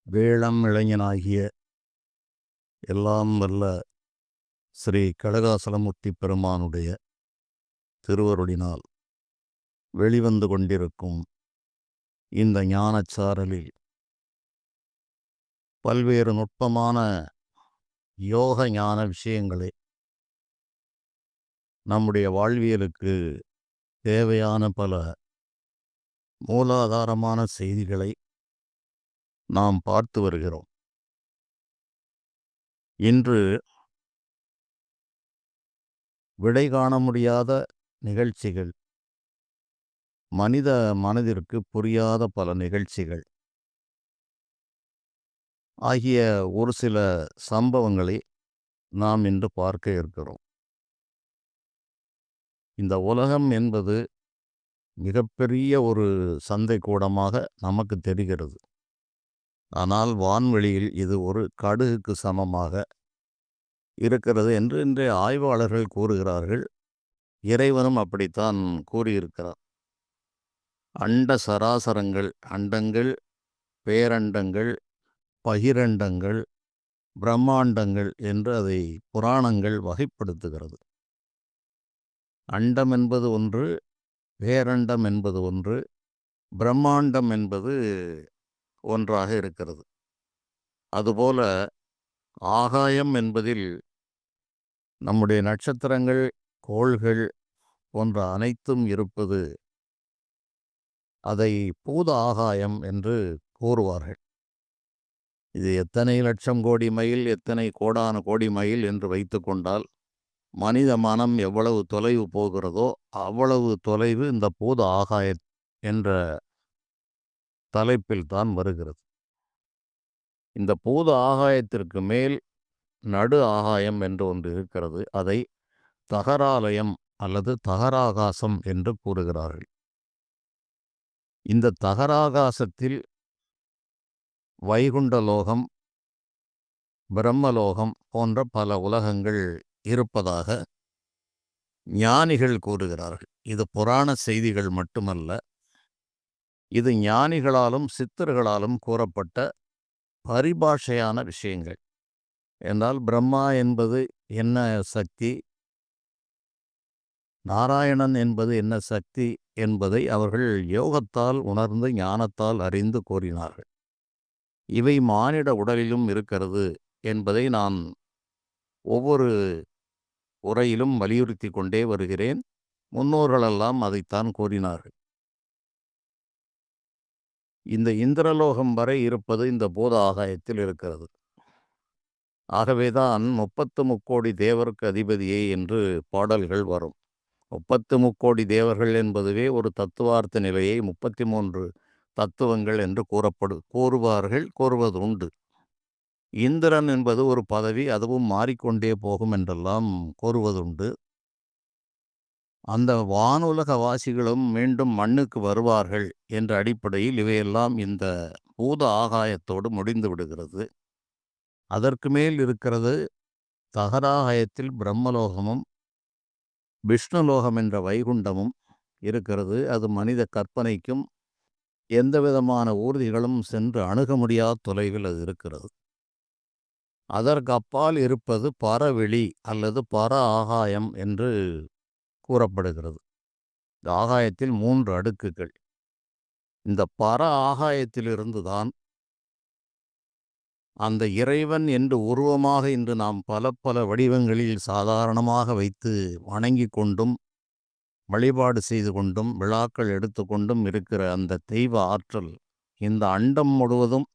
வேளம் இளைஞனாகிய எல்லாம் வல்ல ஸ்ரீ கடகாசலமூர்த்தி பெருமானுடைய திருவருளினால் வெளிவந்து கொண்டிருக்கும் இந்த ஞானச்சாரலில் பல்வேறு நுட்பமான யோக ஞான விஷயங்களை நம்முடைய வாழ்வியலுக்கு தேவையான பல மூலாதாரமான செய்திகளை நாம் பார்த்து வருகிறோம். இன்று விடை காண முடியாத நிகழ்ச்சிகள், மனித மனதிற்கு புரியாத பல நிகழ்ச்சிகள் ஆகிய ஒரு சில சம்பவங்களை நாம் இன்று பார்க்க இருக்கிறோம். இந்த உலகம் என்பது மிகப்பெரிய ஒரு சந்தை கூடமாக நமக்கு தெரிகிறது. ஆனால் வான்வெளியில் இது ஒரு கடுகுக்கு சமமாக இருக்கிறது என்று இன்றைய ஆய்வாளர்கள் கூறுகிறார்கள். இறைவனும் அப்படித்தான் கூறியிருக்கிறார். அண்ட சராசரங்கள், அண்டங்கள், பேரண்டங்கள், பகிரண்டங்கள், பிரம்மாண்டங்கள் என்று அதை புராணங்கள் வகைப்படுத்துகிறது. அண்டம் என்பது ஒன்று, பேரண்டம் என்பது ஒன்று, பிரம்மாண்டம் என்பது ஒன்றாக இருக்கிறது. அதுபோல ஆகாயம் என்பதில் நம்முடைய நட்சத்திரங்கள், கோள்கள் போன்ற அனைத்தும் இருப்பது, அதை பூத ஆகாயம் என்று கூறுவார்கள். இது எத்தனை லட்சம் கோடி மைல், எத்தனை கோடான கோடி மைல் என்று வைத்து கொண்டால் மனித மனம் எவ்வளவு தொலைவு போகிறதோ அவ்வளவு தொலைவு இந்த பூத ஆகாய என்ற தலைப்பில் தான் வருகிறது. இந்த பூத ஆகாயத்திற்கு மேல் நடு ஆகாயம் என்று ஒன்று இருக்கிறது. அதை தகராலயம் அல்லது தகராகாசம் என்று கூறுகிறார்கள். இந்த தகராகாசத்தில் வைகுண்டலோகம், பிரம்மலோகம் போன்ற பல உலகங்கள் இருப்பதாக ஞானிகள் கூறுகிறார்கள். இது புராண செய்திகள் மட்டுமல்ல, இது ஞானிகளாலும் சித்தர்களாலும் கூறப்பட்ட பரிபாஷையான விஷயங்கள். என்றால் பிரம்மா என்பது என்ன சக்தி, நாராயணன் என்பது என்ன சக்தி என்பதை அவர்கள் யோகத்தால் உணர்ந்து ஞானத்தால் அறிந்து கூறினார்கள். இவை மானிட உடலிலும் இருக்கிறது என்பதை நான் ஒவ்வொரு உரையிலும் வலியுறுத்தி கொண்டே வருகிறேன். முன்னோர்களெல்லாம் அதைத்தான் கூறினார்கள். இந்த இந்திரலோகம் வரை இருப்பது இந்த பூத ஆகாயத்தில் இருக்கிறது. ஆகவேதான் 33 தேவருக்கு அதிபதியே என்று பாடல்கள் வரும். 33 தேவர்கள் என்பதுவே ஒரு தத்துவார்த்த நிலையை 33 தத்துவங்கள் என்று கூறுவது உண்டு. இந்திரன் என்பது ஒரு பதவி, அதுவும் மாறிக்கொண்டே போகும் என்றெல்லாம் கூறுவதுண்டு. அந்த வானுலக வாசிகளும் மீண்டும் மண்ணுக்கு வருவார்கள் என்ற அடிப்படையில் இவையெல்லாம் இந்த பூத ஆகாயத்தோடு முடிந்து விடுகிறது. அதற்கு மேல் இருக்கிறது தகராகாயத்தில் பிரம்மலோகமும் விஷ்ணுலோகம் என்ற வைகுண்டமும் இருக்கிறது. அது மனித கற்பனைக்கும் எந்த விதமான ஊர்திகளும் சென்று அணுக முடியாத தொலைவில் அது இருக்கிறது. அதற்கு அப்பால் இருப்பது பரவெளி அல்லது பர ஆகாயம் என்று கூறப்படுகிறது. இந்த ஆகாயத்தில் 3 அடுக்குகள். இந்த பர ஆகாயத்திலிருந்து தான் அந்த இறைவன் என்று உருவமாக இன்று நாம் பல பல வடிவங்களில் சாதாரணமாக வைத்து வணங்கி கொண்டும் வழிபாடு செய்து கொண்டும் விழாக்கள் எடுத்துக்கொண்டும் இருக்கிற அந்த தெய்வ ஆற்றல் இந்த அண்டம் முழுவதும்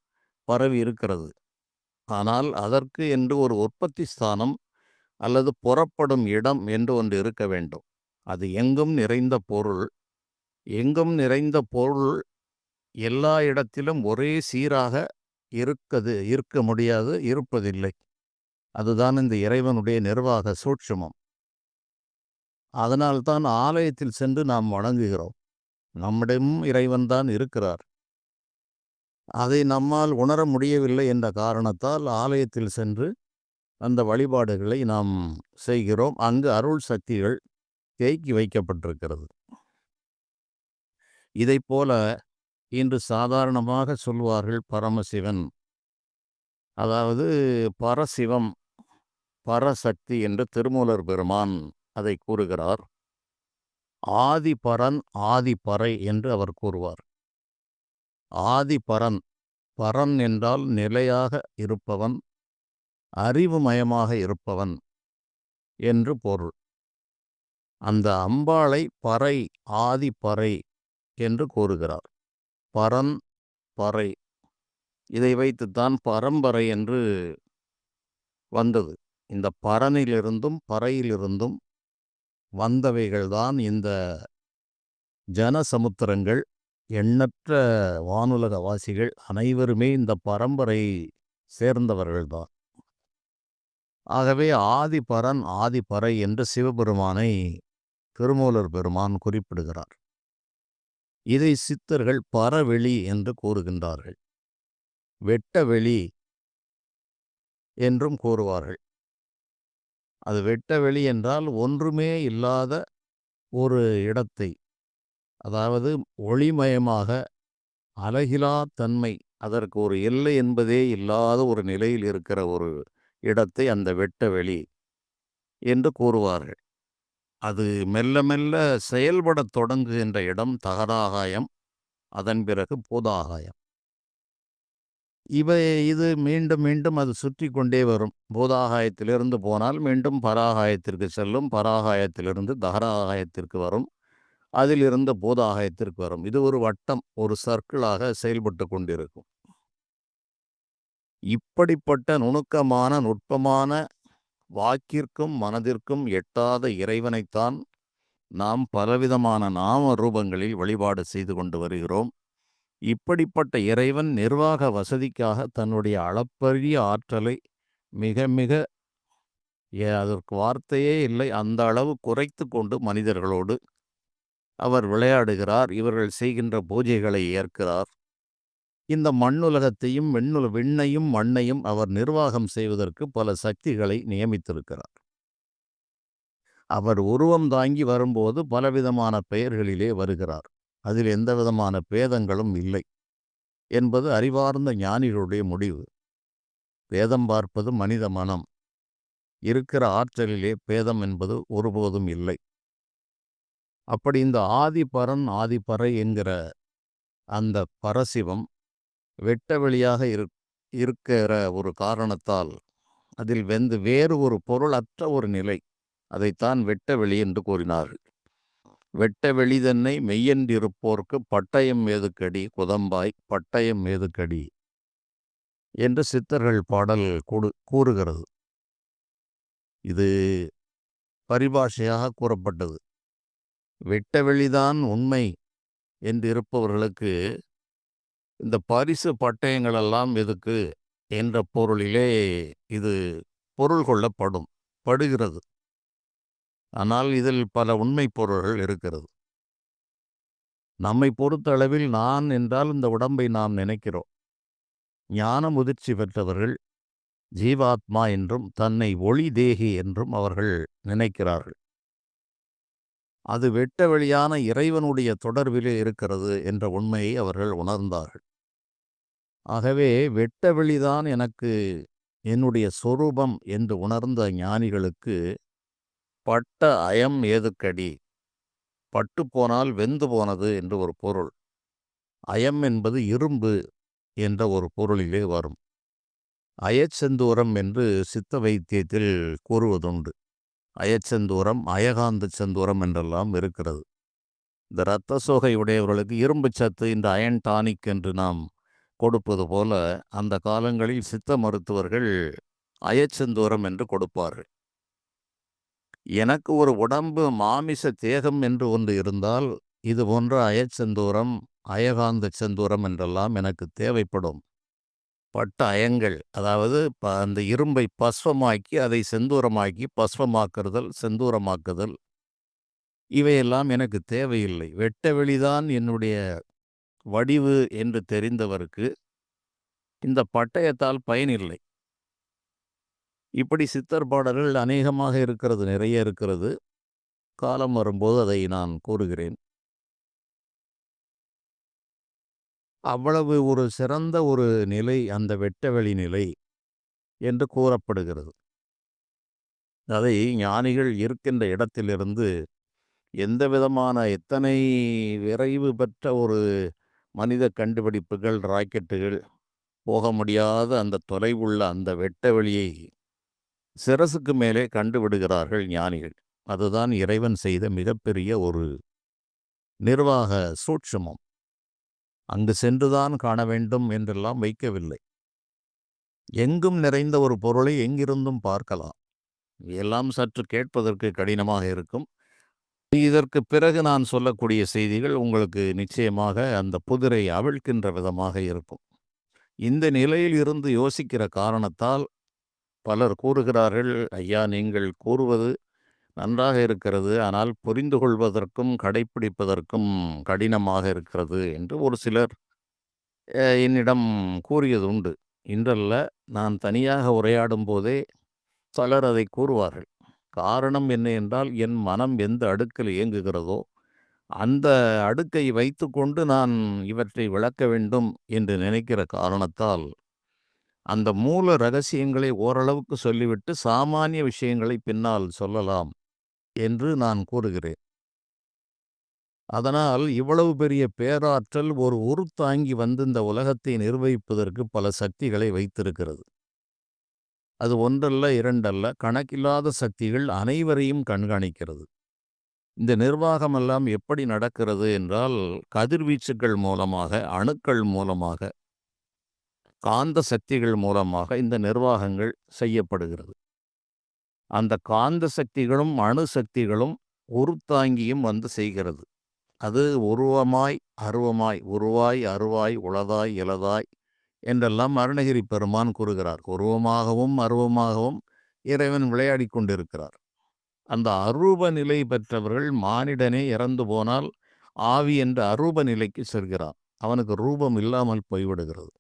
பரவி இருக்கிறது. ஆனால் அதற்கு என்று ஒரு உற்பத்தி ஸ்தானம் அல்லது புறப்படும் இடம் என்று ஒன்று இருக்க வேண்டும். அது எங்கும் நிறைந்த பொருள். எங்கும் நிறைந்த பொருள் எல்லா இடத்திலும் ஒரே சீராக இருக்க முடியாது, இருப்பதில்லை. அதுதான் இந்த இறைவனுடைய நிர்வாக சூட்சுமம். அதனால்தான் ஆலயத்தில் சென்று நாம் வணங்குகிறோம். நம்மிடமும் இறைவன்தான் இருக்கிறார். அதை நம்மால் உணர முடியவில்லை என்ற காரணத்தால் ஆலயத்தில் சென்று அந்த வழிபாடுகளை நாம் செய்கிறோம். அங்கு அருள் சக்திகள் தேக்கி வைக்கப்பட்டிருக்கிறது. இதைப்போல இன்று சாதாரணமாக சொல்வார்கள் பரமசிவன் அதாவது பரசிவம், பரசக்தி என்று திருமூலர் பெருமான் அதை கூறுகிறார். ஆதிபரன், ஆதிபறை என்று அவர் கூறுவார். ஆதிபரன், பரன் என்றால் நிலையாக இருப்பவன், அறிவுமயமாக இருப்பவன் என்று பொருள். அந்த அம்பாளை பறை, ஆதிபறை என்று கூறுகிறார். பரன், பறை, இதை வைத்துத்தான் பரம்பரை என்று வந்தது. இந்த பரனிலிருந்தும் பறையிலிருந்தும் வந்தவைகள்தான் இந்த ஜனசமுத்திரங்கள். எண்ணற்ற வானுலகவாசிகள் அனைவருமே இந்த பரம்பரை சேர்ந்தவர்கள்தான். ஆகவே ஆதிபரன், ஆதிபறை என்று சிவபெருமானை திருமூலர் பெருமான் குறிப்பிடுகிறார். இதை சித்தர்கள் பரவெளி என்று கூறுகின்றார்கள். வெட்டவெளி என்றும் கூறுவார்கள். அது வெட்டவெளி என்றால் ஒன்றுமே இல்லாத ஒரு இடத்தை, அதாவது ஒளிமயமாக அலகிலா தன்மை, அதற்கு ஒரு எல்லை என்பதே இல்லாத ஒரு நிலையில் இருக்கிற ஒரு இடத்தை அந்த வெட்டவெளி என்று கூறுவார்கள். அது மெல்ல மெல்ல செயல்படத் தொடங்குகின்ற இடம் தகராகாயம், அதன் பிறகு பூதாகாயம். இது மீண்டும் மீண்டும் அது சுற்றி கொண்டே வரும். பூதாகாயத்திலிருந்து போனால் மீண்டும் பராகாயத்திற்கு செல்லும், பராகாயத்திலிருந்து தகராகாயத்திற்கு வரும், அதிலிருந்து பூதாகாயத்திற்கு வரும். இது ஒரு வட்டம், ஒரு சர்க்கிளாக செயல்பட்டு கொண்டிருக்கும். இப்படிப்பட்ட நுணுக்கமான, நுட்பமான, வாக்கிற்கும் மனதிற்கும் எட்டாத இறைவனைத்தான் நாம் பலவிதமான நாம ரூபங்களில் வழிபாடு செய்து கொண்டு வருகிறோம். இப்படிப்பட்ட இறைவன் நிர்வாக வசதிக்காக தன்னுடைய அளப்பரிய ஆற்றலை மிக மிக அதற்கு வார்த்தையே இல்லை, அந்த அளவு குறைத்து கொண்டு மனிதர்களோடு அவர் விளையாடுகிறார். இவர்கள் செய்கின்ற பூஜைகளை ஏற்கிறார். இந்த மண்ணுலகத்தையும் விண்ணையும் மண்ணையும் அவர் நிர்வாகம் செய்வதற்கு பல சக்திகளை நியமித்திருக்கிறார். அவர் உருவம் தாங்கி வரும்போது பலவிதமான பெயர்களிலே வருகிறார். அதில் எந்த விதமான பேதங்களும் இல்லை என்பது அறிவார்ந்த ஞானிகளுடைய முடிவு. பேதம் பார்ப்பது மனித மனம். இருக்கிற ஆற்றலிலே பேதம் என்பது ஒருபோதும் இல்லை. அப்படி இந்த ஆதிபரன், ஆதிபறை என்கிற அந்த பரசிவம் வெட்டவெளியாக இருக்கிற ஒரு காரணத்தால் அதில் வேறு ஒரு பொருளற்ற ஒரு நிலை, அதைத்தான் வெட்டவெளி என்று கூறினார்கள். வெட்டவெளி தன்னை மெய்யென்றிருப்போர்க்கு பட்டயம் ஏதுக்கடி குதம்பாய் பட்டயம் ஏதுக்கடி என்று சித்தர்கள் பாடல் கூறுகிறது. இது பரிபாஷையாக கூறப்பட்டது. வெட்டவெளிதான் உண்மை என்று இருப்பவர்களுக்கு இந்த பரிசு பட்டயங்களெல்லாம் எதுக்கு என்ற பொருளிலே இது பொருள் படுகிறது. ஆனால் இதில் பல உண்மை பொருள்கள் இருக்கிறது. நம்மை பொறுத்தளவில் நான் என்றால் இந்த உடம்பை நாம் நினைக்கிறோம். ஞான முதிர்ச்சி பெற்றவர்கள் ஜீவாத்மா என்றும் தன்னை ஒளி தேகி என்றும் அவர்கள் நினைக்கிறார்கள். அது வெட்ட வெளியான இறைவனுடைய தொடர்பிலே இருக்கிறது என்ற உண்மையை அவர்கள் உணர்ந்தார்கள். ஆகவே வெட்ட வெளிதான் எனக்கு என்னுடைய சொரூபம் என்று உணர்ந்த ஞானிகளுக்கு பட்ட அயம் ஏதுக்கடி, பட்டு போனால் வெந்து போனது என்று ஒரு பொருள். அயம் என்பது இரும்பு என்ற ஒரு பொருளிலே வரும். அயச்செந்தூரம் என்று சித்த வைத்தியத்தில் கூறுவதுண்டு. அயச்செந்தூரம், அயகாந்த செந்தூரம் என்றெல்லாம் இருக்கிறது. இந்த இரத்த சோகை உடையவர்களுக்கு இரும்பு சத்து, இந்த அயன் டானிக் என்று நாம் கொடுப்பது போல அந்த காலங்களில் சித்த மருத்துவர்கள் அயச்செந்தூரம் என்று கொடுப்பார்கள். எனக்கு ஒரு உடம்பு மாமிச தேகம் என்று ஒன்று இருந்தால் இது போன்ற அயச்செந்தூரம், அயகாந்த செந்தூரம் என்றெல்லாம் எனக்கு தேவைப்படும். பட்ட அயங்கள், அதாவது அந்த இரும்பை பஸ்வமாக்கி அதை செந்தூரமாக்கி பஸ்வமாக்குதல், செந்தூரமாக்குதல், இவையெல்லாம் எனக்கு தேவையில்லை. வெட்ட வெளிதான் என்னுடைய வடிவு என்று தெரிந்தவருக்கு இந்த பட்டயத்தால் பயனில்லை. இப்படி சித்தர் பாடல்கள் அநேகமாக இருக்கிறது, நிறைய இருக்கிறது. காலம் வரும்போது அதை நான் கூறுகிறேன். அவ்வளவு ஒரு சிறந்த ஒரு நிலை அந்த வெட்டவெளி நிலை. என்று கூறப்படுகிறது. அதை ஞானிகள் இருக்கின்ற இடத்திலிருந்து எந்த விதமான எத்தனை விரைவு பெற்ற ஒரு மனித கண்டுபிடிப்புகள், ராக்கெட்டுகள் போக முடியாத அந்த தொலைவுள்ள அந்த வெட்ட வெளியை சிரசுக்கு மேலே கண்டுவிடுகிறார்கள் ஞானிகள். அதுதான் இறைவன் செய்த மிகப்பெரிய ஒரு நிர்வாக சூட்சுமம். அங்கு சென்றுதான் காண வேண்டும் என்றெல்லாம் வைக்கவில்லை. எங்கும் நிறைந்த ஒரு பொருளை எங்கிருந்தும் பார்க்கலாம். எல்லாம் சற்று கேட்பதற்கு கடினமாக இருக்கும். இதற்கு பிறகு நான் சொல்லக்கூடிய செய்திகள் உங்களுக்கு நிச்சயமாக அந்த புதிரை அவிழ்க்கின்ற விதமாக இருக்கும். இந்த நிலையில் இருந்து யோசிக்கிற காரணத்தால் பலர் கூறுகிறார்கள், ஐயா நீங்கள் கூறுவது நன்றாக இருக்கிறது, ஆனால் புரிந்து கொள்வதற்கும் கடைப்பிடிப்பதற்கும் கடினமாக இருக்கிறது என்று ஒரு சிலர் என்னிடம் கூறியது உண்டு. இன்றல்ல, நான் தனியாக உரையாடும் போதே பலர் அதை கூறுவார்கள். காரணம் என்ன என்றால், என் மனம் எந்த அடுக்கில் இயங்குகிறதோ அந்த அடுக்கை வைத்துக்கொண்டு நான் இவற்றை விளக்க வேண்டும் என்று நினைக்கிற காரணத்தால் அந்த மூல ரகசியங்களை ஓரளவுக்கு சொல்லிவிட்டு சாமானிய விஷயங்களை பின்னால் சொல்லலாம் என்று நான் கூறுகிறேன். அதனால் இவ்வளவு பெரிய பேராற்றல் ஒரு உருத்தாங்கி வந்து இந்த உலகத்தை நிர்வகிப்பதற்கு பல சக்திகளை வைத்திருக்கிறது. அது ஒன்றல்ல, இரண்டல்ல, கணக்கில்லாத சக்திகள் அனைவரையும் கண்காணிக்கிறது. இந்த நிர்வாகமெல்லாம் எப்படி நடக்கிறது என்றால், கதிர்வீச்சுகள் மூலமாக, அணுக்கள் மூலமாக, காந்த சக்திகள் மூலமாக இந்த நிர்வாகங்கள் செய்யப்படுகிறது. அந்த காந்த சக்திகளும் அணு சக்திகளும் உருத்தாங்கியும் வந்து செய்கிறது. அது உருவமாய் அருவமாய், உருவாய் அருவாய் உளதாய் இலதாய் என்றெல்லாம் அருணகிரி பெருமான் கூறுகிறார். உருவமாகவும் அருவமாகவும் இறைவன் விளையாடி கொண்டிருக்கிறார். அந்த அரூப நிலை பெற்றவர்கள் மானிடனே இறந்து போனால் ஆவி என்ற அரூப நிலைக்கு செல்கிறான். அவனுக்கு ரூபம் இல்லாமல் போய்விடுகிறது.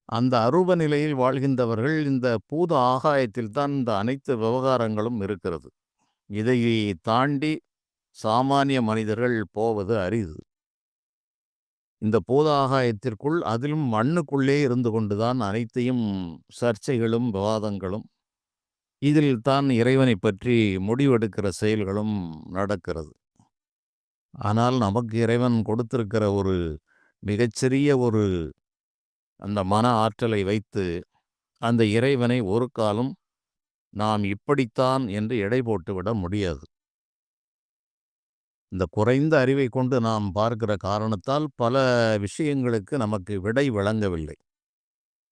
அந்த அரூப நிலையில் வாழ்கின்றவர்கள் இந்த பூத ஆகாயத்தில் தான் இந்த அனைத்து விவகாரங்களும் இருக்கிறது. இதை தாண்டி சாமானிய மனிதர்கள் போவது அரிது. இந்த பூத ஆகாயத்திற்குள், அதிலும் மண்ணுக்குள்ளே இருந்து கொண்டுதான் அனைத்தையும் சர்ச்சைகளும் விவாதங்களும், இதில் தான் இறைவனை பற்றி முடிவெடுக்கிற செயல்களும் நடக்கிறது. ஆனால் நமக்கு இறைவன் கொடுத்திருக்கிற ஒரு மிகச்சிறிய ஒரு அந்த மன ஆற்றலை வைத்து அந்த இறைவனை ஒரு காலம் நாம் இப்படித்தான் என்று எடை போட்டுவிட முடியாது. இந்த குறைந்த அறிவை கொண்டு நாம் பார்க்கிற காரணத்தால் பல விஷயங்களுக்கு நமக்கு விடை வழங்கவில்லை.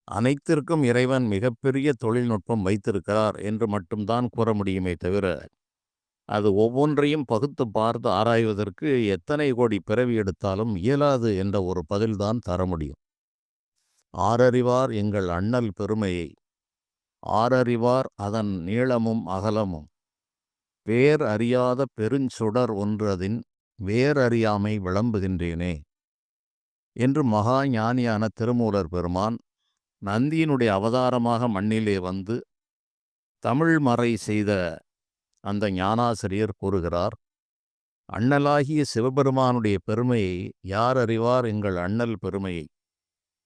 அனைத்திற்கும் இறைவன் மிகப்பெரிய தொழில்நுட்பம் வைத்திருக்கிறார் என்று மட்டும்தான் கூற முடியுமே தவிர, அது ஒவ்வொன்றையும் பகுத்து பார்த்து ஆராய்வதற்கு எத்தனை கோடி பிறவி எடுத்தாலும் இயலாது என்ற ஒரு பதில்தான் தர முடியும். ஆரறிவார் எங்கள் அண்ணல் பெருமையை, ஆரறிவார் அதன் நீளமும் அகலமும், வேர் அறியாத பெருஞ்சுடர் ஒன்றதின் வேரறியாமை விளம்புகின்றேனே என்று மகா ஞானியான திருமூலர் பெருமான் நந்தியினுடைய அவதாரமாக மண்ணிலே வந்து தமிழ் மறை செய்த அந்த ஞானாசிரியர் கூறுகிறார். அண்ணலாகிய சிவபெருமானுடைய பெருமையை யார் அறிவார் எங்கள் அண்ணல் பெருமையை,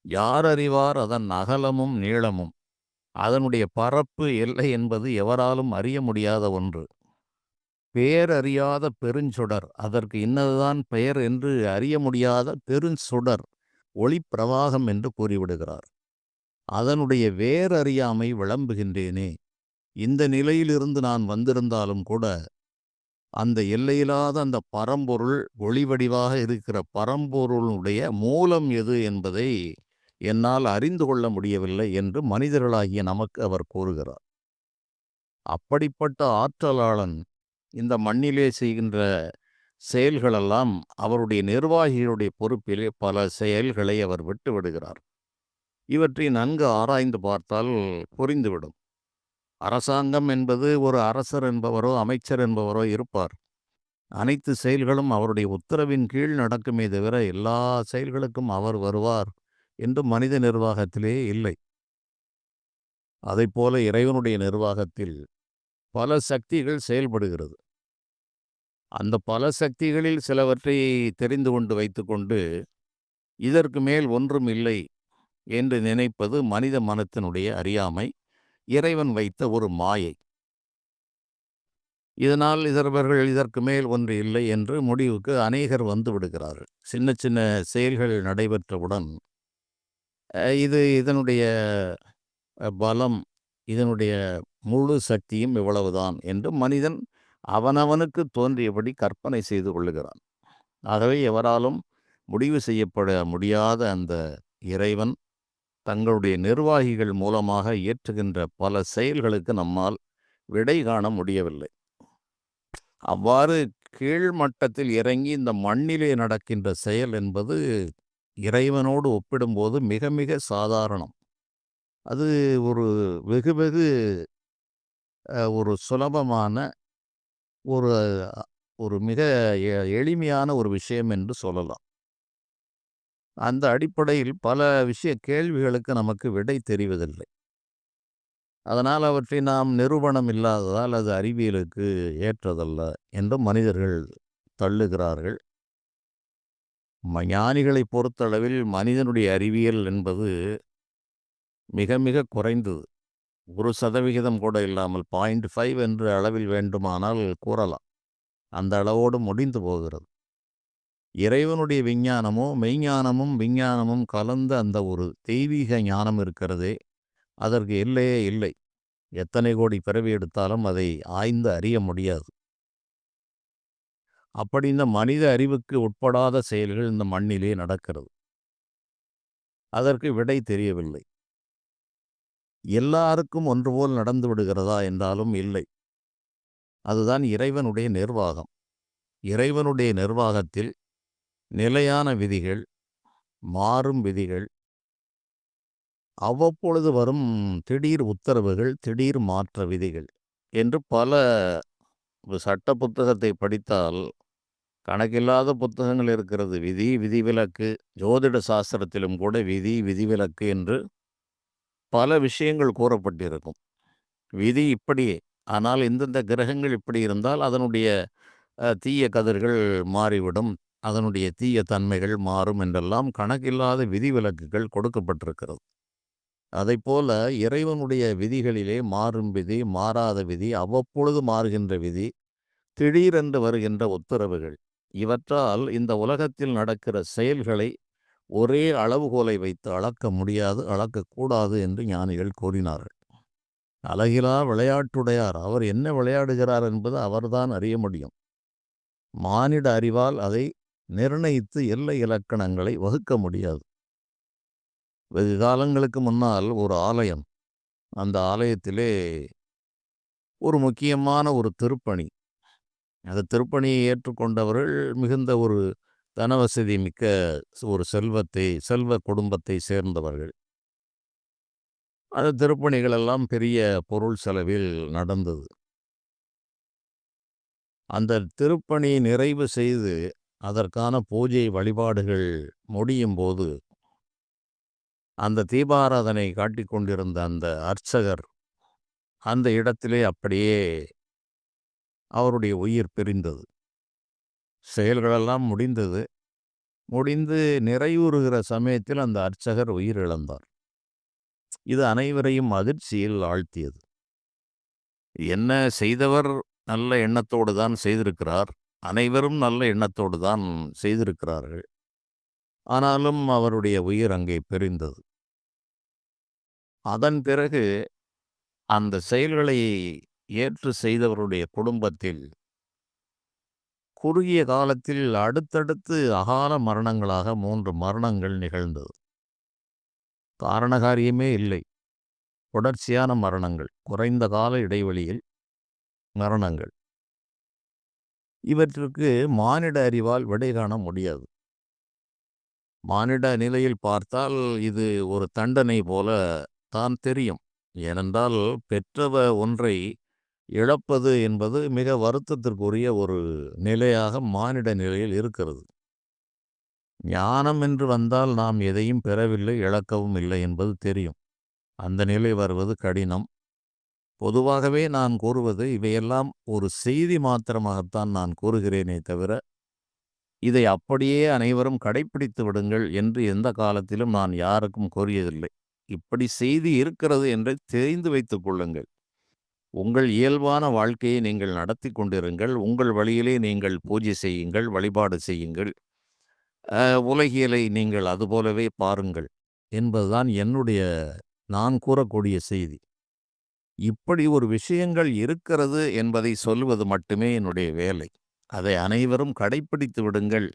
யார் அறிவார் அதன் அகலமும் நீளமும், அதனுடைய பரப்பு எல்லை என்பது எவராலும் அறிய முடியாத ஒன்று. பேரறியாத பெருஞ்சுடர், அதற்கு இன்னதுதான் பெயர் என்று அறிய முடியாத பெருஞ்சுடர், ஒளி பிரவாகம் என்று கூறிவிடுகிறார். அதனுடைய வேரறியாமை விளம்புகின்றேனே. இந்த நிலையிலிருந்து நான் வந்திருந்தாலும் கூட அந்த எல்லையில்லாத அந்த பரம்பொருள், ஒளிவடிவாக இருக்கிற பரம்பொருளுடைய மூலம் எது என்பதை என்னால் அறிந்து கொள்ள முடியவில்லை என்று மனிதர்களாகிய நமக்கு அவர் கூறுகிறார். அப்படிப்பட்ட ஆற்றலாளன் இந்த மண்ணிலே செய்கின்ற செயல்களெல்லாம் அவருடைய நிர்வாகிகளுடைய பொறுப்பிலே பல செயல்களை அவர் விட்டு விடுகிறார். இவற்றை நன்கு ஆராய்ந்து பார்த்தால் புரிந்துவிடும். அரசாங்கம் என்பது ஒரு அரசர் என்பவரோ அமைச்சர் என்பவரோ இருப்பார். அனைத்து செயல்களும் அவருடைய உத்தரவின் கீழ் நடக்குமே தவிர எல்லா செயல்களுக்கும் அவர் வருவார் என்று மனித நிர்வாகத்திலே இல்லை. அதைப்போல இறைவனுடைய நிர்வாகத்தில் பல சக்திகள் செயல்படுகிறது. அந்த பல சக்திகளில் சிலவற்றை தெரிந்து கொண்டு வைத்துக்கொண்டு இதற்கு மேல் ஒன்றும் இல்லை என்று நினைப்பது மனித மனத்தினுடைய அறியாமை, இறைவன் வைத்த ஒரு மாயை. இதனால் இவர்கள் இதற்கு மேல் ஒன்று இல்லை என்று முடிவுக்கு அநேகர் வந்து விடுகிறார்கள். சின்ன சின்ன செயல்கள் நடைபெற்றவுடன் இது இதனுடைய பலம், இதனுடைய முழு சக்தியும் இவ்வளவுதான் என்று மனிதன் அவனவனுக்கு தோன்றியபடி கற்பனை செய்து கொள்ளுகிறான். ஆகவே எவராலும் முடிவு செய்யப்பட முடியாத அந்த இறைவன் தங்களுடைய நிர்வாகிகள் மூலமாக இயற்றுகின்ற பல செயல்களுக்கு நம்மால் விடை காண முடியவில்லை. அவ்வாறு கீழ்மட்டத்தில் இறங்கி இந்த மண்ணிலே நடக்கின்ற செயல் என்பது இறைவனோடு ஒப்பிடும்போது மிக மிக சாதாரணம். அது ஒரு வெகு வெகு ஒரு சுலபமான ஒரு ஒரு மிக எளிமையான ஒரு விஷயம் என்று சொல்லலாம். அந்த அடிப்படையில் பல கேள்விகளுக்கு நமக்கு விடை தெரிவதில்லை. அதனால் அவற்றை நாம் நிரூபணம் இல்லாததால் அது அறிவியலுக்கு ஏற்றதல்ல என்று மனிதர்கள் தள்ளுகிறார்கள். ஞானிகளை பொறுத்தளவில் மனிதனுடைய அறிவியல் என்பது மிக மிக குறைந்தது. 1% கூட இல்லாமல் 0.5 என்ற அளவில் வேண்டுமானால் கூறலாம். அந்த அளவோடு முடிந்து போகிறது. இறைவனுடைய விஞ்ஞானமோ மெய்ஞானமும் விஞ்ஞானமும் கலந்த அந்த ஒரு தெய்வீக ஞானம் இருக்கிறதே, அதற்கு எல்லையே இல்லை. எத்தனை கோடி பிறவி எடுத்தாலும் அதை ஆய்ந்து அறிய முடியாது. அப்படி இந்த மனித அறிவுக்கு உட்படாத செயல்கள் இந்த மண்ணிலே நடக்கிறது. அதற்கு விடை தெரியவில்லை. எல்லாருக்கும் ஒன்று போல் நடந்து விடுகிறதா என்றாலும் இல்லை. அதுதான் இறைவனுடைய நிர்வாகம். இறைவனுடைய நிர்வாகத்தில் நிலையான விதிகள், மாறும் விதிகள், அவ்வப்பொழுது வரும் திடீர் உத்தரவுகள், திடீர் மாற்ற விதிகள் என்று பல சட்ட புத்தகத்தை படித்தால் கணக்கில்லாத புத்தகங்கள் இருக்கிறது. விதி, விதிவிலக்கு, ஜோதிட சாஸ்திரத்திலும் கூட விதி, விதிவிலக்கு என்று பல விஷயங்கள் கூறப்பட்டிருக்கும். விதி இப்படியே, ஆனால் இந்தந்த கிரகங்கள் இப்படி இருந்தால் அதனுடைய தீய கதிர்கள் மாறிவிடும், அதனுடைய தீய தன்மைகள் மாறும் என்றெல்லாம் கணக்கில்லாத விதிவிலக்குகள் கொடுக்கப்பட்டிருக்கிறது. அதைப்போல இறைவனுடைய விதிகளிலே மாறும் விதி, மாறாத விதி, அவ்வப்பொழுது மாறுகின்ற விதி, திடீரென்று வருகின்ற உத்தரவுகள், இவற்றால் இந்த உலகத்தில் நடக்கிற செயல்களை ஒரே அளவுகோலை வைத்து அளக்க முடியாது, அளக்கக்கூடாது என்று ஞானிகள் கூறினார்கள். அழகிலா விளையாட்டுடையார், அவர் என்ன விளையாடுகிறார் என்பது அவர்தான் அறிய முடியும். மானிட அறிவால் அதை நிர்ணயித்து எல்லை இலக்கணங்களை வகுக்க முடியாது. வெகு காலங்களுக்கு முன்னால் ஒரு ஆலயம், அந்த ஆலயத்திலே ஒரு முக்கியமான ஒரு திருப்பணி, அந்த திருப்பணியை ஏற்றுக்கொண்டவர்கள் மிகுந்த ஒரு தனவசதி மிக்க ஒரு செல்வ குடும்பத்தை சேர்ந்தவர்கள். அந்த திருப்பணிகள் எல்லாம் பெரிய பொருள் செலவில் நடந்தது. அந்த திருப்பணி நிறைவு செய்து அதற்கான பூஜை வழிபாடுகள் முடியும் போது அந்த தீபாராதனை காட்டிக் கொண்டிருந்த அந்த அர்ச்சகர் அந்த இடத்திலே அப்படியே அவருடைய உயிர் பிரிந்தது. செயல்களெல்லாம் முடிந்தது. முடிந்து நிறைவுறுகிற சமயத்தில் அந்த அர்ச்சகர் உயிர் இழந்தார். இது அனைவரையும் அதிர்ச்சியில் ஆழ்த்தியது. என்ன செய்தவர் நல்ல எண்ணத்தோடு தான் செய்திருக்கிறார். அனைவரும் நல்ல எண்ணத்தோடு தான் செய்திருக்கிறார்கள். ஆனாலும் அவருடைய உயிர் அங்கே பிரிந்தது. அதன் பிறகு அந்த செயல்களை ஏற்று செய்தவருடைய குடும்பத்தில் குறுகிய காலத்தில் அடுத்தடுத்து அகால மரணங்களாக 3 மரணங்கள் நிகழ்ந்தது. காரணகாரியமே இல்லை. தொடர்ச்சியான மரணங்கள், குறைந்த கால இடைவெளியில் மரணங்கள். இவற்றிற்கு மானிட அறிவால் விடை காண முடியாது. மானிட நிலையில் பார்த்தால் இது ஒரு தண்டனை போல தான் தெரியும். ஏனென்றால் பெற்றவ ஒன்றை இழப்பது என்பது மிக வருத்தத்திற்குரிய ஒரு நிலையாக மானிட நிலையில் இருக்கிறது. ஞானம் என்று வந்தால் நாம் எதையும் பெறவில்லை, இழக்கவும் இல்லை என்பது தெரியும். அந்த நிலை வருவது கடினம். பொதுவாகவே நான் கூறுவது இவையெல்லாம் ஒரு செய்தி மாத்திரமாகத்தான் நான் கூறுகிறேனே தவிர இதை அப்படியே அனைவரும் கடைப்பிடித்து விடுங்கள் என்று எந்த காலத்திலும் நான் யாருக்கும் கூறியதில்லை. இப்படி செய்தி இருக்கிறது என்று தெரிந்து வைத்துக் கொள்ளுங்கள். உங்கள் இயல்பான வாழ்க்கையை நீங்கள் நடத்தி கொண்டிருங்கள். உங்கள் வழியிலே நீங்கள் பூஜை செய்யுங்கள், வழிபாடு செய்யுங்கள். உலகியலை நீங்கள் அதுபோலவே பாருங்கள் என்பதுதான் நான் கூறக்கூடிய செய்தி. இப்படி ஒரு விஷயங்கள் இருக்கிறது என்பதை சொல்வது மட்டுமே என்னுடைய வேலை. அதை அனைவரும் கடைப்பிடித்து விடுங்கள்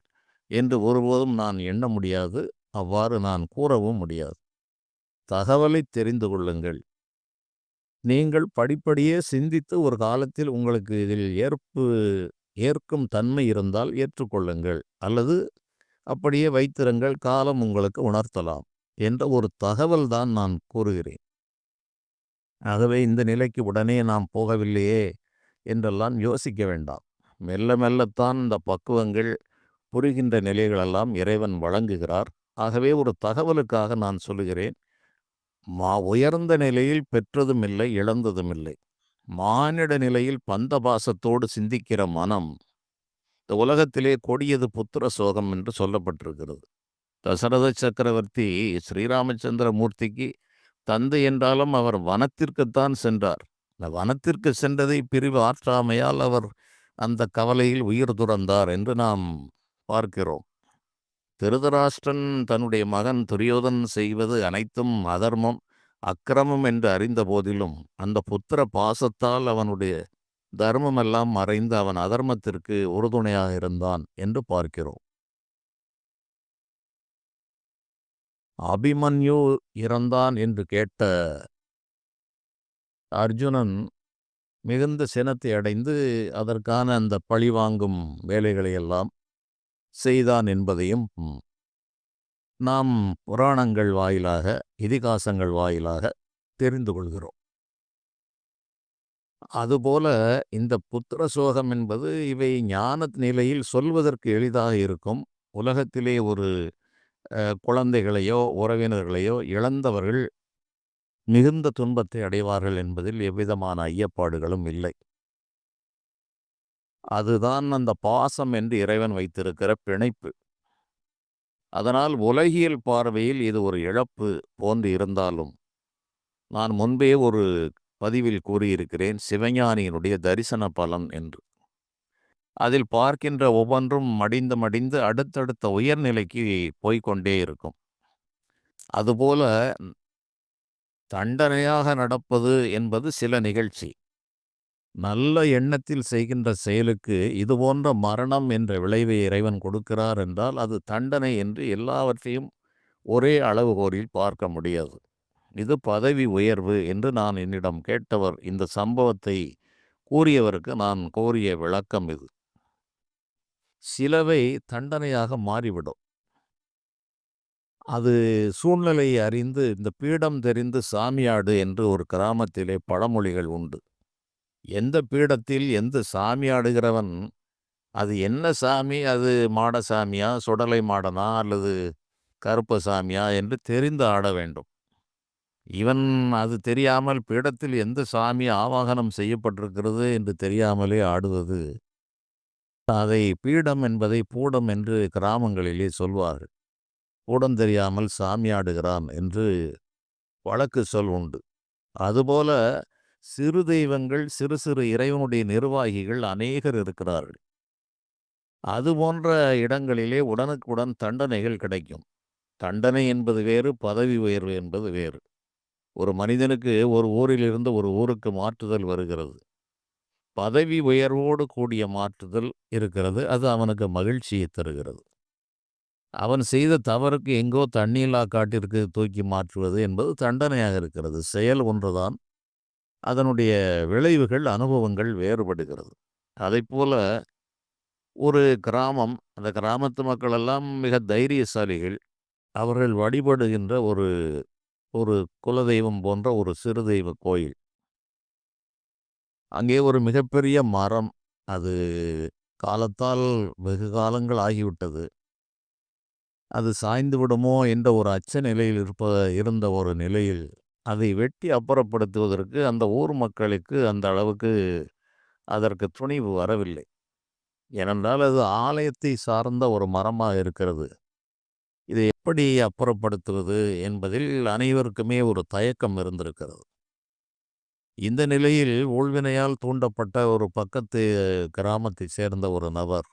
என்று ஒருபோதும் நான் எண்ண முடியாது. அவ்வாறு நான் கூறவும் முடியாது. தகவலை தெரிந்து கொள்ளுங்கள். நீங்கள் படிப்படியே சிந்தித்து ஒரு காலத்தில் உங்களுக்கு இதில் ஏற்கும் தன்மை இருந்தால் ஏற்றுக்கொள்ளுங்கள். அல்லது அப்படியே வைத்திருங்கள், காலம் உங்களுக்கு உணர்த்தலாம் என்ற ஒரு தகவல் தான் நான் கூறுகிறேன். ஆகவே இந்த நிலைக்கு உடனே நாம் போகவில்லையே என்றெல்லாம் யோசிக்க வேண்டாம். மெல்ல மெல்லத்தான் இந்த பக்குவங்கள் புரிகின்ற நிலைகளெல்லாம் இறைவன் வழங்குகிறார். ஆகவே ஒரு தகவலுக்காக நான் சொல்லுகிறேன். உயர்ந்த நிலையில் பெற்றதும் இல்லை, இழந்ததும் இல்லை. மானிட நிலையில் பந்தபாசத்தோடு சிந்திக்கிற மனம் இந்த உலகத்திலே கொடியது புத்திர சோகம் என்று சொல்லப்பட்டிருக்கிறது. தசரத சக்கரவர்த்தி ஸ்ரீராமச்சந்திர மூர்த்திக்கு தந்தை என்றாலும் அவர் வனத்திற்குத்தான் சென்றார். இந்த வனத்திற்கு சென்றதை பிரிவு ஆற்றாமையால் அவர் அந்த கவலையில் உயிர் துறந்தார் என்று நாம் பார்க்கிறோம். திருதராஷ்டிரன் தன்னுடைய மகன் துரியோதன் செய்வது அனைத்தும் அதர்மம், அக்கிரமம் என்று அறிந்த போதிலும் அந்த புத்திர பாசத்தால் அவனுடைய தர்மமெல்லாம் மறைந்து அவன் அதர்மத்திற்கு உறுதுணையாக இருந்தான் என்று பார்க்கிறோம். அபிமன்யு இறந்தான் என்று கேட்ட அர்ஜுனன் மிகுந்த சினத்தை அடைந்து அதற்கான அந்த பழிவாங்கும் வேலைகளை எல்லாம் செய்தான் என்பதையும் நாம் புராணங்கள் வாயிலாக, இதிகாசங்கள் வாயிலாக தெரிந்து கொள்கிறோம். அதுபோல இந்த புத்திர சோகம் என்பது இவை ஞான நிலையில் சொல்வதற்கு எளிதாக இருக்கும். உலகத்திலே ஒரு குழந்தைகளையோ உறவினர்களையோ இழந்தவர்கள் மிகுந்த துன்பத்தை அடைவார்கள் என்பதில் எவ்விதமான ஐயப்பாடுகளும் இல்லை. அதுதான் அந்த பாசம் என்று இறைவன் வைத்திருக்கிற பிணைப்பு. அதனால் உலகியல் பார்வையில் இது ஒரு இழப்பு போன்று இருந்தாலும், நான் முன்பே ஒரு பதிவில் கூறியிருக்கிறேன், சிவஞானியினுடைய தரிசன பலன் என்று. அதில் பார்க்கின்ற ஒவ்வொன்றும் மடிந்து மடிந்து அடுத்தடுத்த உயர்நிலைக்கு போய்கொண்டே இருக்கும். அதுபோல தண்டனையாக நடப்பது என்பது சில நிகழ்ச்சி. நல்ல எண்ணத்தில் செய்கின்ற செயலுக்கு இதுபோன்ற மரணம் என்ற விளைவை இறைவன் கொடுக்கிறார் என்றால் அது தண்டனை என்று எல்லாவற்றையும் ஒரே அளவுகோலில் பார்க்க முடியாது. இது பதவி உயர்வு என்று நான் என்னிடம் கேட்டவர் இந்த சம்பவத்தை கூறியவருக்கு நான் கோரிய விளக்கம் இது. சிலவை தண்டனையாக மாறிவிடும். அது சூழ்நிலையை அறிந்து இந்த பீடம் தெரிந்து சாமியாடு என்று ஒரு கிராமத்திலே பழமொழிகள் உண்டு. எந்த பீடத்தில் எந்த சாமி ஆடுகிறவன் அது என்ன சாமி, அது மாடசாமியா, சுடலை மாடனா அல்லது கருப்பசாமியா என்று தெரிந்து ஆட வேண்டும். இவன் அது தெரியாமல் பீடத்தில் எந்த சாமி ஆவாகனம் செய்யப்பட்டிருக்கிறது என்று தெரியாமலே ஆடுவது, அதை பீடம் என்பதை பூடம் என்று கிராமங்களிலே சொல்வார்கள். பூடம் தெரியாமல் சாமி ஆடுகிறான் என்று வழக்கு சொல் உண்டு. அதுபோல சிறு தெய்வங்கள், சிறு சிறு இறைவனுடைய நிர்வாகிகள் அநேகர் இருக்கிறார்கள். அதுபோன்ற இடங்களிலே உடனுக்குடன் தண்டனைகள் கிடைக்கும். தண்டனை என்பது வேறு, பதவி உயர்வு என்பது வேறு. ஒரு மனிதனுக்கு ஒரு ஊரிலிருந்து ஒரு ஊருக்கு மாற்றுதல் வருகிறது. பதவி உயர்வோடு கூடிய மாற்றுதல் இருக்கிறது. அது அவனுக்கு மகிழ்ச்சியை தருகிறது. அவன் செய்த தவறுக்கு எங்கோ தண்ணீலா காட்டிற்கு தூக்கி மாற்றுவது என்பது தண்டனையாக இருக்கிறது. செயல் ஒன்றுதான், அதனுடைய விளைவுகள், அனுபவங்கள் வேறுபடுகிறது. அதைப்போல ஒரு கிராமம், அந்த கிராமத்து மக்கள் எல்லாம் மிக தைரியசாலிகள். அவர்கள் வழிபடுகின்ற ஒரு ஒரு குலதெய்வம் போன்ற ஒரு சிறு தெய்வ கோயில். அங்கே ஒரு மிகப்பெரிய மரம். அது காலத்தால் வெகு காலங்கள் ஆகிவிட்டது. அது சாய்ந்து விடுமோ என்ற ஒரு அச்ச நிலையில் இருந்த ஒரு நிலையில் அதை வெட்டி அப்புறப்படுத்துவதற்கு அந்த ஊர் மக்களுக்கு அந்த அளவுக்கு அதற்கு துணிவு வரவில்லை. ஏனென்றால் அது ஆலயத்தை சார்ந்த ஒரு மரமாக இருக்கிறது. இதை எப்படி அப்புறப்படுத்துவது என்பதில் அனைவருக்குமே ஒரு தயக்கம் இருந்திருக்கிறது. இந்த நிலையில் ஊழ்வினையால் தூண்டப்பட்ட ஒரு பக்கத்து கிராமத்தைச் சேர்ந்த ஒரு நபர்,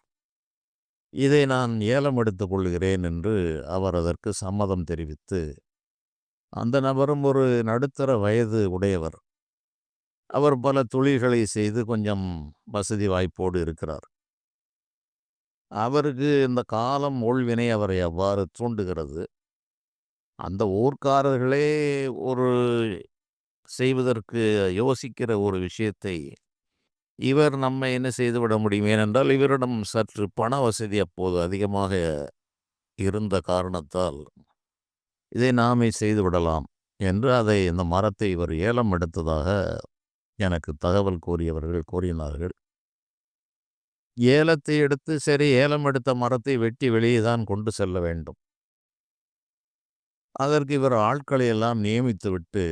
இதை நான் ஏலம் எடுத்துக் கொள்கிறேன் என்று அவர் அதற்கு சம்மதம் தெரிவித்து, அந்த நபரும் ஒரு நடுத்தர வயது உடையவர். அவர் பல தொழில்களை செய்து கொஞ்சம் வசதி வாய்ப்போடு இருக்கிறார். அவருக்கு இந்த காலம் ஊழ்வினை அவரை அவ்வாறு தூண்டுகிறது. அந்த ஊர்க்காரர்களே ஒரு செய்வதற்கு யோசிக்கிற ஒரு விஷயத்தை இவர் நம்மை என்ன செய்துவிட முடியும்? ஏனென்றால் இவரிடம் சற்று பண வசதி அப்போது அதிகமாக இருந்த காரணத்தால், இதை நாமே செய்து விடலாம் என்று இந்த மரத்தை இவர் ஏலம் எடுத்ததாக எனக்கு தகவல் கூறினார்கள். ஏலத்தை எடுத்து சரி, ஏலம் எடுத்த மரத்தை வெட்டி வெளியே தான் கொண்டு செல்ல வேண்டும். அதற்கு இவர் ஆட்களை எல்லாம் நியமித்துவிட்டு,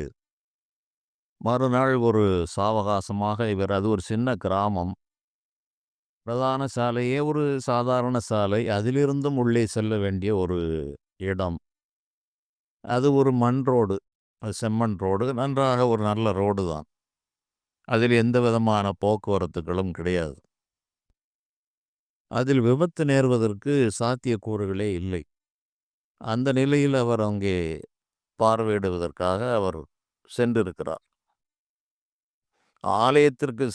மறுநாள் ஒரு சாவகாசமாக அது ஒரு சின்ன கிராமம். பிரதான சாலையே ஒரு சாதாரண சாலை. அதிலிருந்தும் உள்ளே செல்ல வேண்டிய ஒரு இடம். அது ஒரு மண் ரோடு. செம்மண் ரோடு. நன்றாக ஒரு நல்ல ரோடு தான். அதில் எந்த விதமான போக்குவரத்துகளும் கிடையாது. அதில் விபத்து நேர்வதற்கு சாத்தியக்கூறுகளே இல்லை. அந்த நிலையில் அவர் அங்கே பார்வையிடுவதற்காக அவர் சென்றிருக்கிறார். ஆலயத்திற்கு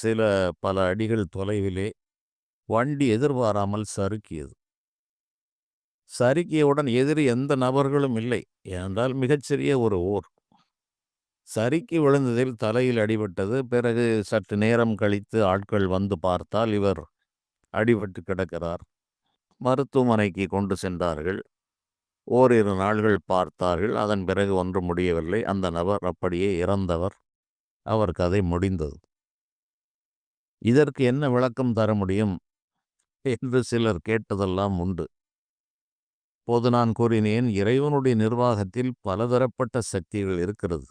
பல அடிகள் தொலைவிலே வண்டி எதிர்பாராமல் சறுக்கியது. சறுக்கியவுடன் எதிரி எந்த நபர்களும் இல்லை. ஏனென்றால் மிகச்சிறிய ஒரு ஊர். சறுக்கி விழுந்ததில் தலையில் அடிபட்டது. பிறகு சற்று நேரம் கழித்து ஆட்கள் வந்து பார்த்தால் இவர் அடிபட்டு கிடக்கிறார். மருத்துவமனைக்கு கொண்டு சென்றார்கள். ஓரிரு நாள்கள் பார்த்தார்கள். அதன் பிறகு ஒன்றும் முடியவில்லை. அந்த நபர் அப்படியே இறந்தவர். அவர் கதை முடிந்தது. இதற்கு என்ன விளக்கம் தர முடியும் என்று சிலர் கேட்டதெல்லாம் உண்டு. போது நான் கூறினேன், இறைவனுடைய நிர்வாகத்தில் பலதரப்பட்ட சக்திகள் இருக்கிறது.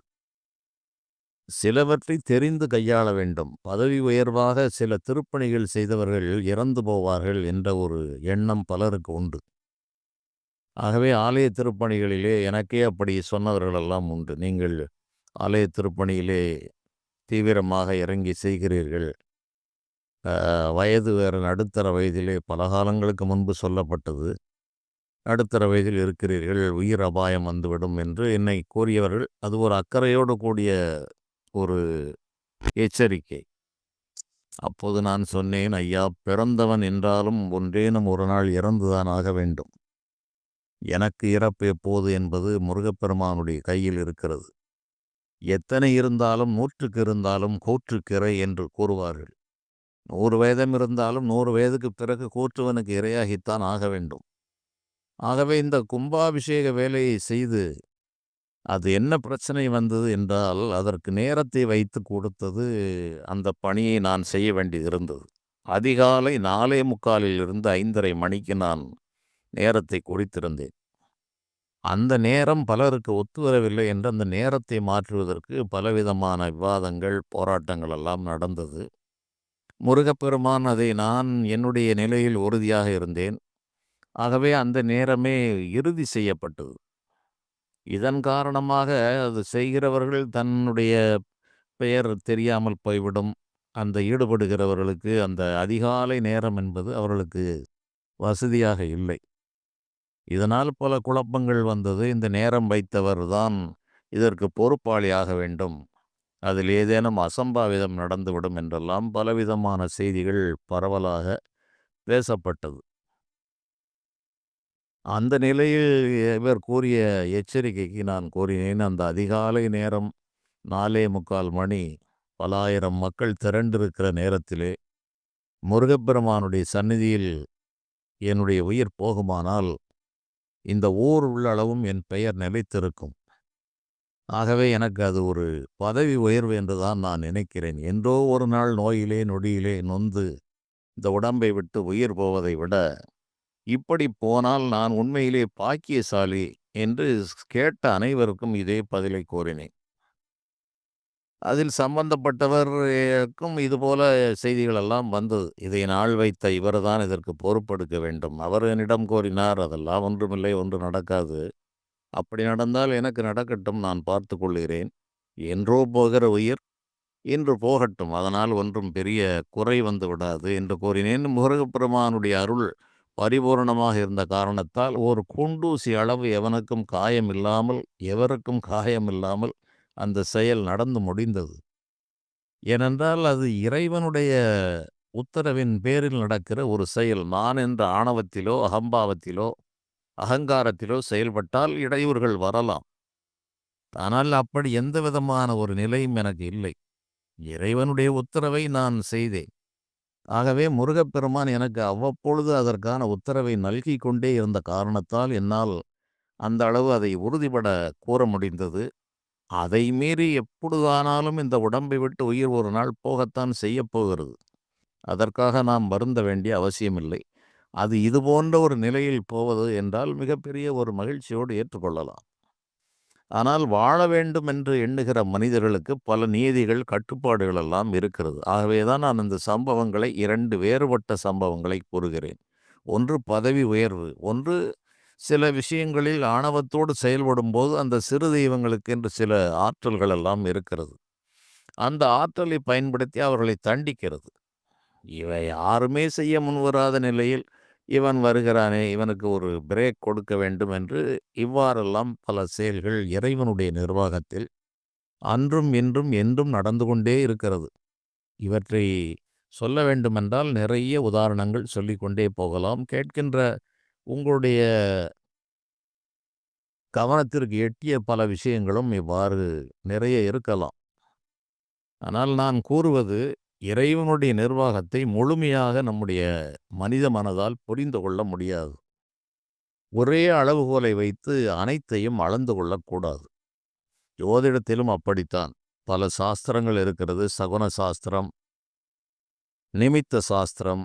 சிலவற்றை தெரிந்து கையாள வேண்டும். பதவி உயர்வாக சில திருப்பணிகள் செய்தவர்கள் இறந்து போவார்கள் என்ற ஒரு எண்ணம் பலருக்கு உண்டு. ஆகவே ஆலய திருப்பணிகளிலே எனக்கே அப்படி சொன்னவர்களெல்லாம் உண்டு. நீங்கள் ஆலய திருப்பணியிலே தீவிரமாக இறங்கி செய்கிறீர்கள். வயது வேறு, நடுத்தர வயதிலே பல காலங்களுக்கு முன்பு சொல்லப்பட்டது. நடுத்தர வயதில் இருக்கிறீர்கள், உயிர் அபாயம் வந்துவிடும் என்று என்னை கூறியவர்கள். அது ஒரு அக்கறையோடு கூடிய ஒரு எச்சரிக்கை. அப்போது நான் சொன்னேன், ஐயா, பிறந்தவன் என்றாலும் ஒன்றேனும் ஒரு நாள் இறந்துதான் ஆக வேண்டும். எனக்கு இறப்பு எப்போது என்பது முருகப்பெருமானுடைய கையில் இருக்கிறது. எத்தனை இருந்தாலும் 100க்கு இருந்தாலும் கூற்றுக்கு இறை என்று கூறுவார்கள். 100 வயதும் இருந்தாலும் 100 வயதுக்கு பிறகு கூற்றுவனுக்கு இரையாகித்தான் ஆக வேண்டும். ஆகவே இந்த கும்பாபிஷேக வேலையை செய்து அது என்ன பிரச்சனை வந்தது என்றால், அதற்கு நேரத்தை வைத்து கொடுத்தது. அந்த பணியை நான் செய்ய வேண்டியது இருந்தது. அதிகாலை 4:45 5:30 மணிக்கு நான் நேரத்தை குறித்திருந்தேன். அந்த நேரம் பலருக்கு ஒத்துவரவில்லை என்று அந்த நேரத்தை மாற்றுவதற்கு பலவிதமான விவாதங்கள், போராட்டங்கள் எல்லாம் நடந்தது. முருகப்பெருமான் நான் என்னுடைய நிலையில் உறுதியாக இருந்தேன். ஆகவே அந்த நேரமே இறுதி செய்யப்பட்டது. இதன் காரணமாக அது செய்கிறவர்கள் தன்னுடைய பெயர் தெரியாமல் போய்விடும். அந்த ஈடுபடுகிறவர்களுக்கு அந்த அதிகாலை நேரம் என்பது அவர்களுக்கு வசதியாக இல்லை. இதனால் பல குழப்பங்கள் வந்தது. இந்த நேரம் வைத்தவர் தான் இதற்கு பொறுப்பாளியாக வேண்டும். அதில் ஏதேனும் அசம்பாவிதம் நடந்துவிடும் என்றெல்லாம் பலவிதமான செய்திகள் பரவலாக பேசப்பட்டது. அந்த நிலையில் இவர் கூறிய எச்சரிக்கைக்கு நான் கூறினேன், அந்த அதிகாலை நேரம் 4:45 மணி, பல ஆயிரம் மக்கள் திரண்டிருக்கிற நேரத்திலே முருகப்பெருமானுடைய சந்நிதியில் என்னுடைய உயிர் போகுமானால் இந்த ஊர் உள்ளளவும் என் பெயர் நிலைத்திருக்கும். ஆகவே எனக்கு அது ஒரு பதவி உயர்வு என்றுதான் நான் நினைக்கிறேன். என்றோ ஒரு நாள் நோயிலே நொடியிலே நொந்து இந்த உடம்பை விட்டு உயிர் போவதை விட, இப்படி போனால் நான் உண்மையிலே பாக்கியசாலி என்று கேட்ட அனைவருக்கும் இதே பதிலை கூறினேன். அதில் சம்பந்தப்பட்டவருக்கும் இதுபோல செய்திகள் எல்லாம் வந்தது. இதை நாள் வைத்த இவர்தான் இதற்கு பொறுப்பெடுக்க வேண்டும். அவர் என்னிடம் கோரினார். அதெல்லாம் ஒன்றுமில்லை, ஒன்றும் நடக்காது. அப்படி நடந்தால் எனக்கு நடக்கட்டும், நான் பார்த்துக் கொள்கிறேன். என்றோ போகிற உயிர் இன்று போகட்டும். அதனால் ஒன்றும் பெரிய குறை வந்து விடாது என்று கூறினேன். முருகப்பெருமானுடைய அருள் பரிபூரணமாக இருந்த காரணத்தால் ஒரு குண்டூசி அளவு எவனுக்கும் காயமில்லாமல், எவருக்கும் காயமில்லாமல் அந்த செயல் நடந்து முடிந்தது. ஏனென்றால் அது இறைவனுடைய உத்தரவின் பேரில் நடக்கிற ஒரு செயல். நான் என்ற ஆணவத்திலோ, அகம்பாவத்திலோ, அகங்காரத்திலோ செயல்பட்டால் இடையூறுகள் வரலாம். ஆனால் அப்படி எந்த விதமான ஒரு நிலையும் எனக்கு இல்லை. இறைவனுடைய உத்தரவை நான் செய்தேன். ஆகவே முருகப்பெருமான் எனக்கு அவ்வப்பொழுது அதற்கான உத்தரவை நல்கிக் கொண்டே இருந்த காரணத்தால் என்னால் அந்த அளவு அதை உறுதிபட கூற முடிந்தது. அதை மீறி எப்பொழுதானாலும் இந்த உடம்பை விட்டு உயிர் ஒரு நாள் போகத்தான் செய்யப் போகிறது. அதற்காக நாம் வருந்த வேண்டிய அவசியமில்லை. அது இதுபோன்ற ஒரு நிலையில் போவது என்றால் மிகப்பெரிய ஒரு மகிழ்ச்சியோடு ஏற்றுக்கொள்ளலாம். ஆனால் வாழ வேண்டும் என்று எண்ணுகிற மனிதர்களுக்கு பல நியதிகள், கட்டுப்பாடுகள் எல்லாம் இருக்கிறது. ஆகவேதான் நான் இந்த சம்பவங்களை 2 வேறுபட்ட சம்பவங்களை கூறுகிறேன். ஒன்று பதவி உயர்வு. ஒன்று சில விஷயங்களில் ஆணவத்தோடு செயல்படும்போது அந்த சிறு தெய்வங்களுக்கென்று சில ஆற்றல்கள் எல்லாம் இருக்கிறது. அந்த ஆற்றலை பயன்படுத்தி அவர்களை தண்டிக்கிறது. இவை யாருமே செய்ய முன்வராத நிலையில் இவன் வருகிறானே, இவனுக்கு ஒரு பிரேக் கொடுக்க வேண்டும் என்று இவ்வாறெல்லாம் பல செயல்கள் இறைவனுடைய நிர்வாகத்தில் அன்றும் இன்றும் என்றும் நடந்து கொண்டே இருக்கிறது. இவற்றை சொல்ல வேண்டுமென்றால் நிறைய உதாரணங்கள் சொல்லிக்கொண்டே போகலாம். கேட்கின்ற உங்களுடைய கவனத்திற்கு எட்டிய பல விஷயங்களும் இவ்வாறு நிறைய இருக்கலாம். ஆனால் நான் கூறுவது இறைவனுடைய நிர்வாகத்தை முழுமையாக நம்முடைய மனித மனதால் புரிந்து கொள்ள முடியாது. ஒரே அளவுகோலை வைத்து அனைத்தையும் அளந்து கொள்ளக்கூடாது. ஜோதிடத்திலும் அப்படித்தான். பல சாஸ்திரங்கள் இருக்கிறது. சகுன சாஸ்திரம், நிமித்த சாஸ்திரம்,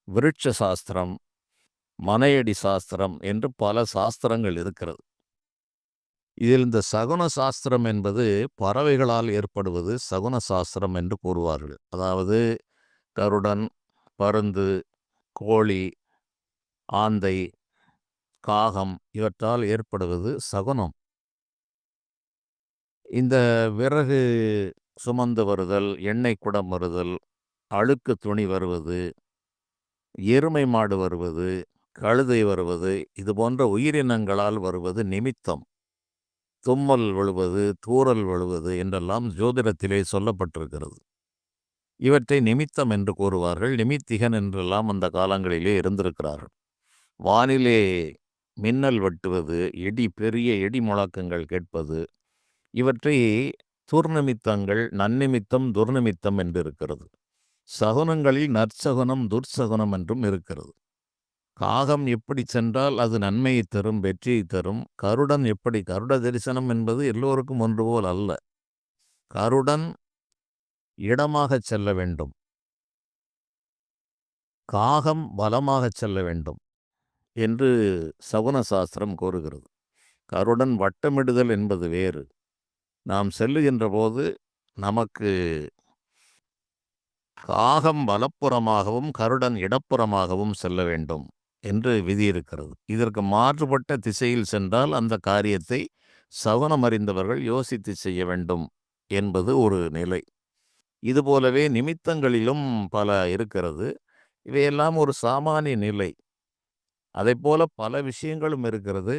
விருட்ச சாஸ்திரம், மனையடி சாஸ்திரம் என்று பல சாஸ்திரங்கள் இருக்கிறது. இதில் இந்த சகுன சாஸ்திரம் என்பது பறவைகளால் ஏற்படுவது சகுன சாஸ்திரம் என்று கூறுவார்கள். அதாவது கருடன், பருந்து, கோழி, ஆந்தை, காகம் இவற்றால் ஏற்படுவது சகுனம். இந்த விறகு சுமந்து வருதல், எண்ணெய் குடம் வருதல், அழுக்கு துணி வருவது, எருமை மாடு வருவது, கழுதை வருவது, இது போன்ற உயிரினங்களால் வருவது நிமித்தம். தும்மல் விழுவது, தூறல் விழுவது என்றெல்லாம் ஜோதிடத்திலே சொல்லப்பட்டிருக்கிறது. இவற்றை நிமித்தம் என்று கூறுவார்கள். நிமித்திகன் என்றெல்லாம் அந்த காலங்களிலே இருந்திருக்கிறார்கள். வானிலே மின்னல் வெட்டுவது, பெரிய இடி முழக்கங்கள் கேட்பது, இவற்றை துர்நிமித்தங்கள், நன்னிமித்தம், துர்நிமித்தம் என்று இருக்கிறது. சகுனங்களில் நற்சகுனம், துர்சகுனம் என்றும் இருக்கிறது. காகம் எப்படி சென்றால் அது நன்மையை தரும், வெற்றியை தரும். கருடன் எப்படி? கருட தரிசனம் என்பது எல்லோருக்கும் ஒன்று போல் அல்ல. கருடன் இடமாகச் செல்ல வேண்டும். காகம் வலமாகச் செல்ல வேண்டும் என்று சகுன சாஸ்திரம் கூறுகிறது. கருடன் வட்டமிடுதல் என்பது வேறு. நாம் செல்லுகின்ற போது நமக்கு காகம் வலப்புறமாகவும் கருடன் இடப்புறமாகவும் செல்ல வேண்டும் என்று விதி இருக்கிறது. இதற்கு மாறுபட்ட திசையில் சென்றால் அந்த காரியத்தை சகுனம் அறிந்தவர்கள் யோசித்து செய்ய வேண்டும் என்பது ஒரு நிலை. இதுபோலவே நிமித்தங்களிலும் பல இருக்கிறது. இவையெல்லாம் ஒரு சாமானிய நிலை. அதைப்போல பல விஷயங்களும் இருக்கிறது.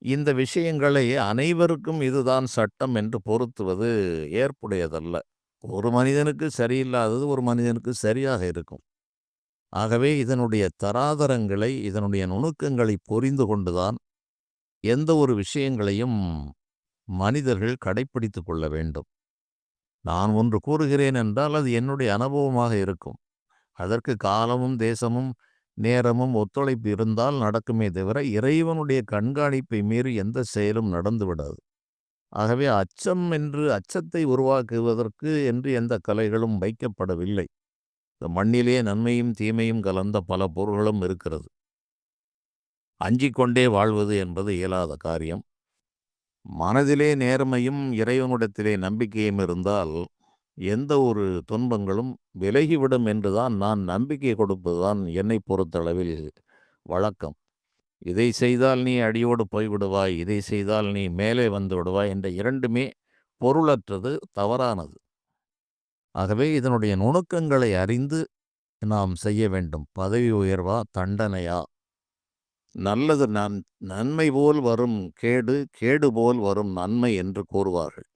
இந்த விஷயங்களை அனைவருக்கும் இதுதான் சட்டம் என்று பொருத்துவது ஏற்புடையதல்ல. ஒரு மனிதனுக்கு சரியில்லாதது ஒரு மனிதனுக்கு சரியாக இருக்கும். ஆகவே இதனுடைய தராதரங்களை, இதனுடைய நுணுக்கங்களை புரிந்து கொண்டுதான் எந்த ஒரு விஷயங்களையும் மனிதர்கள் கடைப்பிடித்து கொள்ள வேண்டும். நான் ஒன்று கூறுகிறேன் என்றால் அது என்னுடைய அனுபவமாக இருக்கும். அதற்கு காலமும் தேசமும் நேரமும் ஒத்துழைப்பு இருந்தால் நடக்குமே தவிர இறைவனுடைய கண்காணிப்பை மீறி எந்த செயலும் நடந்துவிடாது. ஆகவே அச்சத்தை உருவாக்குவதற்கு என்று எந்த கலைகளும் வைக்கப்படவில்லை. இந்த மண்ணிலே நன்மையும் தீமையும் கலந்த பல பொருள்களும் இருக்கிறது. அஞ்சிக் கொண்டே வாழ்வது என்பது இயலாத காரியம். மனதிலே நேர்மையும் இறைவனிடத்திலே நம்பிக்கையும் இருந்தால் எந்த ஒரு துன்பங்களும் விலகிவிடும் என்றுதான் நான் நம்பிக்கை கொடுப்பதுதான் என்னை பொறுத்தளவில் வழக்கம். இதை செய்தால் நீ அடியோடு போய்விடுவாய், இதை செய்தால் நீ மேலே வந்து விடுவாய் என்ற இரண்டுமே பொருளற்றது, தவறானது. ஆகவே இதனுடைய நுணுக்கங்களை அறிந்து நாம் செய்ய வேண்டும். பதவி உயர்வா, தண்டனையா, நல்லது நன்மை போல் வரும் கேடு, கேடு போல் வரும் நன்மை என்று கூறுவார்கள்.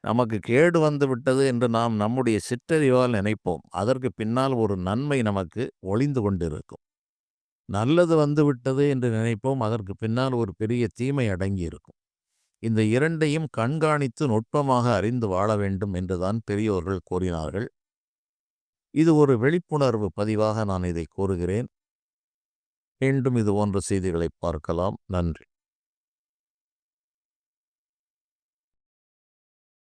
நமக்கு கேடு வந்து விட்டது என்று நாம் நம்முடைய சிற்றறிவால் நினைப்போம். அதற்கு பின்னால் ஒரு நன்மை நமக்கு ஒளிந்து கொண்டிருக்கும். நல்லது வந்து விட்டது என்று நினைப்போம். அதற்கு பின்னால் ஒரு பெரிய தீமை அடங்கியிருக்கும். இந்த இரண்டையும் கண்காணித்து நுட்பமாக அறிந்து வாழ வேண்டும் என்றுதான் பெரியோர்கள் கூறினார்கள். இது ஒரு விழிப்புணர்வு பதிவாக நான் இதை கூறுகிறேன். மீண்டும் இது போன்ற செய்திகளை பார்க்கலாம். நன்றி.